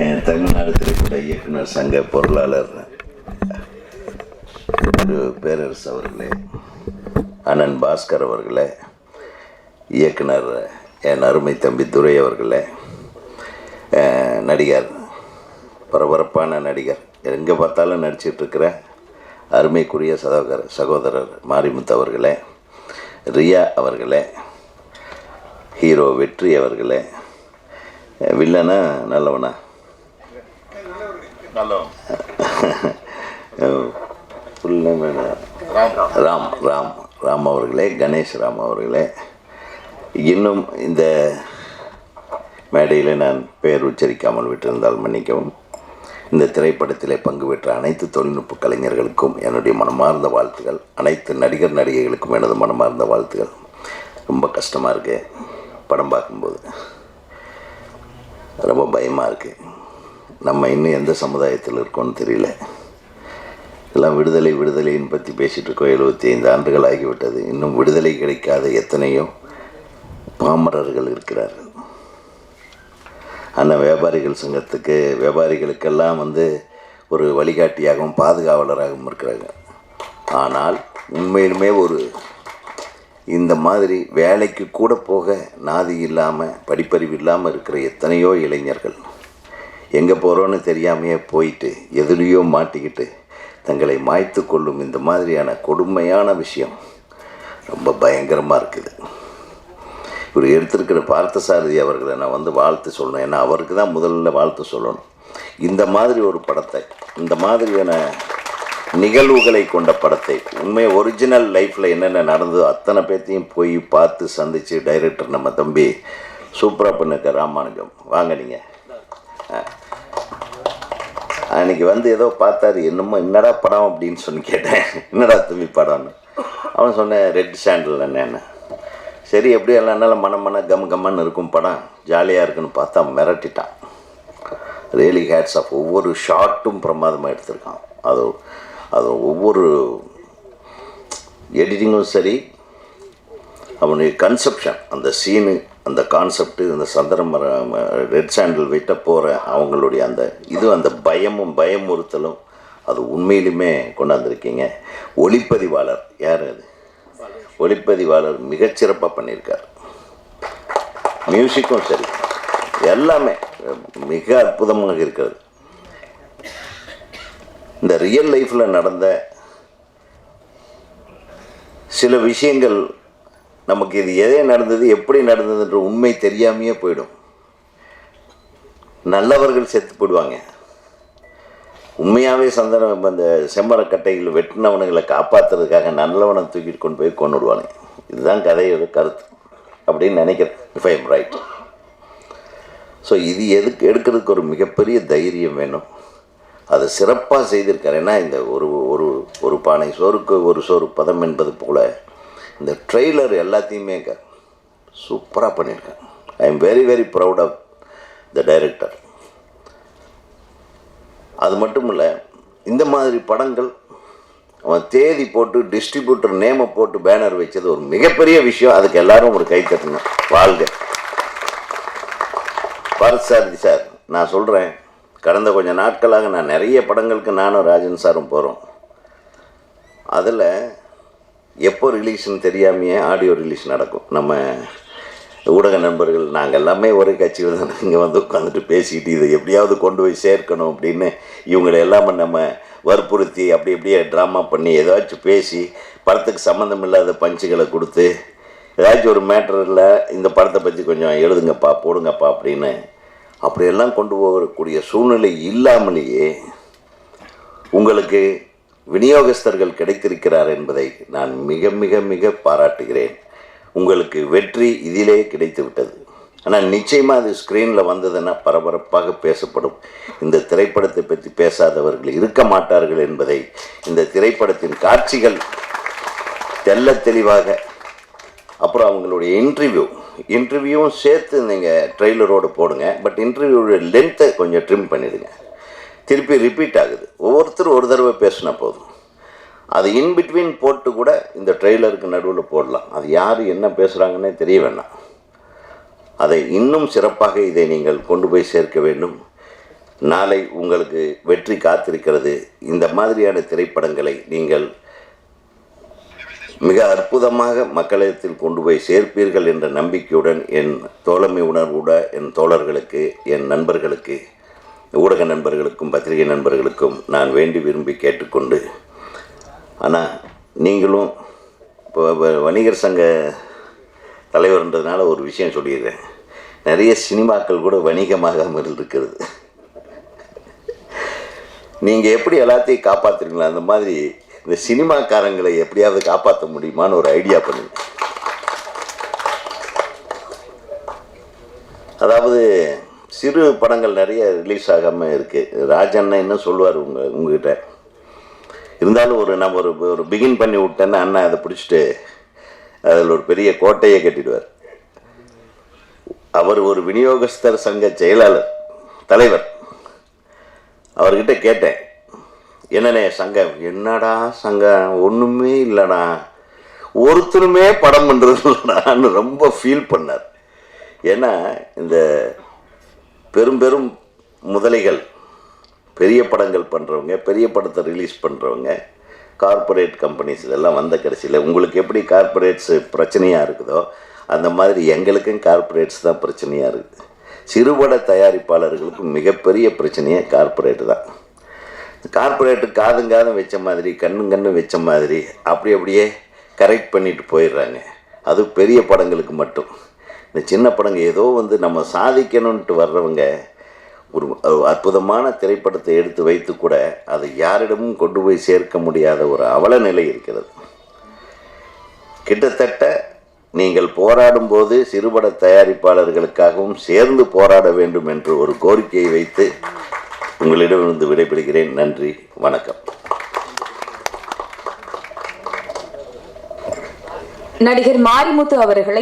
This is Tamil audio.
தமிழ்நாடு திரைப்பட இயக்குனர் சங்க பொருளாளர் திரு பேரரசு அவர்களே, அண்ணன் பாஸ்கர் அவர்களே, இயக்குனர் என் அருமை தம்பி துரை அவர்களே, நடிகர், பரபரப்பான நடிகர், எங்கே பார்த்தாலும் நடிச்சிட்ருக்கிற அருமைக்குரிய சகோதரர் மாரிமுத்து அவர்களே, ரியா அவர்களே, ஹீரோ வெற்றி அவர்களே, வில்லனா நல்லவனா ராம் ராம் ராம் அவர்களே, கணேஷ் ராம் அவர்களே, இன்னும் இந்த மேடையில் நான் பெயர் உச்சரிக்காமல் விட்டிருந்தால் மன்னிக்கவும். இந்த திரைப்படத்திலே பங்கு பெற்ற அனைத்து தொழில்நுட்ப கலைஞர்களுக்கும் என்னுடைய மனமார்ந்த வாழ்த்துக்கள். அனைத்து நடிகர் நடிகைகளுக்கும் எனது மனமார்ந்த வாழ்த்துக்கள். ரொம்ப கஷ்டமாக இருக்கு படம் பார்க்கும்போது, ரொம்ப பயமாக இருக்குது. நம்ம இன்னும் எந்த சமுதாயத்தில் இருக்கோன்னு தெரியல. எல்லாம் விடுதலை விடுதலைன்னு பற்றி பேசிகிட்டு இருக்கோம். 75 ஆண்டுகள் ஆகிவிட்டது. இன்னும் விடுதலை கிடைக்காத எத்தனையோ பாமரர்கள் இருக்கிறார்கள். ஆனால் வியாபாரிகள் சங்கத்துக்கு, வியாபாரிகளுக்கெல்லாம் ஒரு வழிகாட்டியாகவும் பாதுகாவலராகவும் இருக்கிறாங்க. ஆனால் உண்மையிலுமே இந்த மாதிரி வேலைக்கு கூட போக நாதி இல்லாமல், படிப்பறிவு இல்லாமல் இருக்கிற எத்தனையோ இளைஞர்கள் எங்கே போகிறோன்னு தெரியாமையே போயிட்டு எதுலேயோ மாட்டிக்கிட்டு தங்களை மாய்த்து கொள்ளும் இந்த மாதிரியான கொடுமையான விஷயம் ரொம்ப பயங்கரமாக இருக்குது. இவர் எடுத்திருக்கிற பார்த்தசாரதி அவர்களை நான் வாழ்த்து சொல்லணும். ஏன்னா அவருக்கு தான் முதல்ல வாழ்த்து சொல்லணும். இந்த மாதிரி ஒரு படத்தை, இந்த மாதிரியான நிகழ்வுகளை கொண்ட படத்தை, உண்மை ஒரிஜினல் லைஃப்பில் என்னென்ன நடந்ததோ அத்தனை பேர்த்தையும் போய் பார்த்து சந்தித்து, டைரக்டர் நம்ம தம்பி சூப்பராக பண்ணிருக்க ராமானுஜம், வாங்க நீங்கள். அன்றைக்கி ஏதோ பார்த்தாரு, என்னடா படம் அப்படின்னு சொல்லி கேட்டேன். என்னடா தம்பி படம்னு. அவன் சொன்னேன், ரெட் சாண்டில் என்னென்ன. சரி, எப்படி எல்லாம் மன கம்மன்னு இருக்கும் படம், ஜாலியாக இருக்குன்னு பார்த்தா மிரட்டிட்டான். Really hats off. ஒவ்வொரு ஷார்ட்டும் பிரமாதமாக எடுத்திருக்கான். அது ஒவ்வொரு எடிட்டிங்கும் சரி, அவனுடைய கன்செப்ஷன், அந்த சீனு, அந்த கான்செப்டு, அந்த சந்திரமரம் ரெட் சாண்டில் விட்ட போகிற அவங்களுடைய அந்த பயமுறுத்தலும் அது உண்மையிலுமே கொண்டாந்துருக்கீங்க. ஒளிப்பதிவாளர் யார்? அது ஒளிப்பதிவாளர் மிகச்சிறப்பாக பண்ணியிருக்கார். மியூசிக்கும் சரி, எல்லாமே மிக அற்புதமாக இருக்கிறது. இந்த ரியல் லைஃப்பில் நடந்த சில விஷயங்கள் நமக்கு இது எதே நடந்தது, எப்படி நடந்ததுன்ற உண்மை தெரியாமையே போயிடும். நல்லவர்கள் செத்து போயிடுவாங்க. உண்மையாகவே அந்த செம்மரக்கட்டைகள் வெட்டினவனுங்களை காப்பாற்றுறதுக்காக நல்லவனை தூக்கிட்டு கொண்டு போய் கொண்டுடுவாங்க. இதுதான் கதையோட கருத்து அப்படின்னு நினைக்கிறேன், if I am right. So இது எடுக்கிறதுக்கு ஒரு மிகப்பெரிய தைரியம் வேணும். அதை சிறப்பாக செய்திருக்கார். ஏன்னா இந்த ஒரு பானை சோறுக்கு ஒரு சோறு பதம் என்பது போல் இந்த ட்ரெய்லர் எல்லாத்தையுமே சூப்பராக பண்ணியிருக்கேன். I am very very proud of the director. அது மட்டும் இல்லை, இந்த மாதிரி படங்கள் அவன் தேதி போட்டு டிஸ்ட்ரிபியூட்டர் நேமை போட்டு பேனர் வச்சது ஒரு மிகப்பெரிய விஷயம். அதுக்கு எல்லாரும் ஒரு கை தட்டணும். வாழ்க பார்த்தசாரதி சார். நான் சொல்கிறேன், கடந்த கொஞ்சம் நாட்களாக நான் நிறைய படங்களுக்கு நானும் ராஜன் சாரும் போகிறோம். அதில் எப்போ ரிலீஸ்ன்னு தெரியாமையே ஆடியோ ரிலீஸ் நடக்கும். நம்ம ஊடக நண்பர்கள் நாங்கள் எல்லாமே ஒரே கட்சியில் தான் இங்கே உட்காந்துட்டு பேசிக்கிட்டு இதை எப்படியாவது கொண்டு போய் சேர்க்கணும் அப்படின்னு இவங்களை எல்லாமே நம்ம வற்புறுத்தி அப்படியே ட்ராமா பண்ணி ஏதாச்சும் பேசி படத்துக்கு சம்மந்தம் இல்லாத பஞ்சுகளை கொடுத்து ஏதாச்சும் ஒரு மேட்டரில் இந்த படத்தை பற்றி கொஞ்சம் எழுதுங்கப்பா, போடுங்கப்பா அப்படின்னு அப்படியெல்லாம் கொண்டு போகக்கூடிய சூழ்நிலை இல்லாமலேயே உங்களுக்கு விநியோகஸ்தர்கள் கிடைத்திருக்கிறார் என்பதை நான் மிக மிக மிக பாராட்டுகிறேன். உங்களுக்கு வெற்றி இதிலே கிடைத்து விட்டது. ஆனால் நிச்சயமாக அது ஸ்க்ரீனில் வந்ததுன்னா பரபரப்பாக பேசப்படும். இந்த திரைப்படத்தை பற்றி பேசாதவர்கள் இருக்க மாட்டார்கள் என்பதை இந்த திரைப்படத்தின் காட்சிகள் தெல்ல தெளிவாக, அப்புறம் அவங்களுடைய இன்டர்வியூவும் சேர்த்து நீங்கள் ட்ரெய்லரோடு போடுங்க. பட் இன்டர்வியூடைய லென்த்தை கொஞ்சம் ட்ரிம் பண்ணிவிடுங்க. திருப்பி ரிப்பீட் ஆகுது. ஒவ்வொருத்தரும் ஒரு தடவை பேசினா போதும். அது இன்பிட்வீன் போட்டு கூட இந்த ட்ரெய்லருக்கு நடுவில் போடலாம். அது யார் என்ன பேசுகிறாங்கன்னே தெரிய வேண்டாம். அதை இன்னும் சிறப்பாக இதை நீங்கள் கொண்டு போய் சேர்க்க வேண்டும். நாளை உங்களுக்கு வெற்றி காத்திருக்கிறது. இந்த மாதிரியான திரைப்படங்களை நீங்கள் மிக அற்புதமாக மக்களிடத்தில் கொண்டு போய் சேர்ப்பீர்கள் என்ற நம்பிக்கையுடன் என் தோழமை உணர்வுட என் தோழர்களுக்கு, என் நண்பர்களுக்கு, ஊடக நண்பர்களுக்கும் பத்திரிகை நண்பர்களுக்கும் நான் வேண்டி விரும்பி கேட்டுக்கொண்டு, ஆனால் நீங்களும் இப்போ வணிகர் சங்க தலைவர்ன்றதுனால ஒரு விஷயம் சொல்லிடுறேன். நிறைய சினிமாக்கள் கூட வணிகமாகாமல் இருக்கிறது. நீங்கள் எப்படி எல்லாத்தையும் காப்பாற்றுறீங்களோ அந்த மாதிரி இந்த சினிமாக்காரங்களை எப்படியாவது காப்பாற்ற முடியுமான்னு ஒரு ஐடியா பண்ணுங்க. அதாவது சிறு படங்கள் நிறைய ரிலீஸ் ஆகாமல் இருக்குது. ராஜண்ணா என்ன சொல்லுவார் உங்ககிட்ட இருந்தாலும் நம்ம ஒரு பிகின் பண்ணி விட்டேன்னா அண்ணா அதை பிடிச்சிட்டு அதில் ஒரு பெரிய கோட்டையை கட்டிடுவார். அவர் ஒரு விநியோகஸ்தர் சங்க செயலாளர் தலைவர். அவர்கிட்ட கேட்டேன், என்னண்ணே சங்கம்? என்னடா சங்கம், ஒன்றுமே இல்லைடா, ஒருத்தருமே படம் பண்ணுறது இல்லைடான்னு ரொம்ப ஃபீல் பண்ணார். ஏன்னா இந்த பெரும் முதலைகள், பெரிய படங்கள் பண்ணுறவங்க, பெரிய படத்தை ரிலீஸ் பண்ணுறவங்க, கார்ப்பரேட் கம்பெனிஸ்ல எல்லாம் வந்த கடைசியில் உங்களுக்கு எப்படி கார்ப்பரேட்ஸு பிரச்சனையாக இருக்குதோ அந்த மாதிரி எங்களுக்கும் கார்ப்பரேட்ஸ் தான் பிரச்சனையாக இருக்குது. சிறுபட தயாரிப்பாளர்களுக்கும் மிகப்பெரிய பிரச்சனையே கார்ப்பரேட்டு தான். கார்ப்பரேட்டு காதும் வச்ச மாதிரி, கண்ணு வச்ச மாதிரி அப்படியே கரெக்ட் பண்ணிட்டு போயிடுறாங்க. அது பெரிய படங்களுக்கு மட்டும். இந்த சின்ன படங்கள் ஏதோ நம்ம சாதிக்கணும்ன்ட்டு வர்றவங்க ஒரு அற்புதமான திரைப்படத்தை எடுத்து வைத்து கூட அதை யாரிடமும் கொண்டு போய் சேர்க்க முடியாத ஒரு அவல நிலை இருக்கிறது. கிட்டத்தட்ட நீங்கள் போராடும்போது சிறுபட தயாரிப்பாளர்களுக்காகவும் சேர்ந்து போராட வேண்டும் என்று ஒரு கோரிக்கையை வைத்து உங்களிடமிருந்து விடைபெறுகிறேன். நன்றி, வணக்கம். நடிகர் மாரிமுத்து அவர்களை